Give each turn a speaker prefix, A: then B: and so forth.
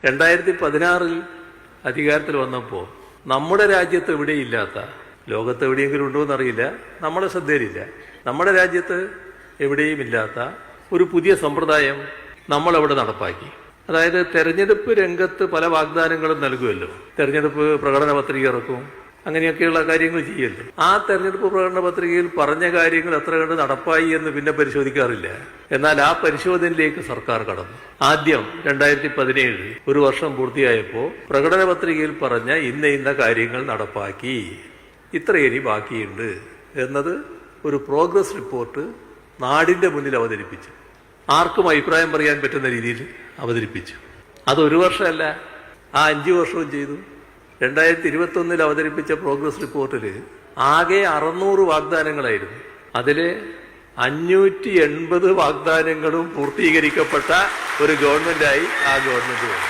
A: 2016 അധികാരത്തിൽ വന്നപ്പോൾ നമ്മുടെ രാജ്യത്ത് എവിടെയില്ലാത്ത, ലോകത്ത് എവിടെയെങ്കിലും ഉണ്ടോ എന്നറിയില്ല, നമ്മുടെ ശ്രദ്ധയിലില്ല, നമ്മുടെ രാജ്യത്ത് എവിടെയും ഇല്ലാത്ത ഒരു പുതിയ സമ്പ്രദായം നമ്മളവിടെ നടപ്പാക്കി. അതായത് തെരഞ്ഞെടുപ്പ് രംഗത്ത് പല വാഗ്ദാനങ്ങളും നൽകുമല്ലോ. തെരഞ്ഞെടുപ്പ് പ്രകടന പത്രിക ഇറക്കും, അങ്ങനെയൊക്കെയുള്ള കാര്യങ്ങൾ ചെയ്യല്ലോ. ആ തെരഞ്ഞെടുപ്പ് പ്രകടന പത്രികയിൽ പറഞ്ഞ കാര്യങ്ങൾ എത്ര കണ്ട് നടപ്പായി എന്ന് പിന്നെ പരിശോധിക്കാറില്ല. എന്നാൽ ആ പരിശോധനയിലേക്ക് സർക്കാർ കടന്നു. ആദ്യം 2017 ഒരു വർഷം പൂർത്തിയായപ്പോൾ പ്രകടന പത്രികയിൽ പറഞ്ഞ ഇന്ന കാര്യങ്ങൾ നടപ്പാക്കി, ഇത്രയേനി ബാക്കിയുണ്ട് എന്നത് ഒരു പ്രോഗ്രസ് റിപ്പോർട്ട് നാടിന്റെ മുന്നിൽ അവതരിപ്പിച്ചു. ആർക്കും അഭിപ്രായം പറയാൻ പറ്റുന്ന രീതിയിൽ അവതരിപ്പിച്ചു. അതൊരു വർഷമല്ല, ആ 5 വർഷവും ചെയ്തു. 2021 അവതരിപ്പിച്ച പ്രോഗ്രസ് റിപ്പോർട്ടിൽ ആകെ 600 വാഗ്ദാനങ്ങളായിരുന്നു. അതിൽ 580 വാഗ്ദാനങ്ങളും പൂർത്തീകരിക്കപ്പെട്ട ഒരു ഗവൺമെന്റായി ആ ഗവൺമെന്റ് വന്നു.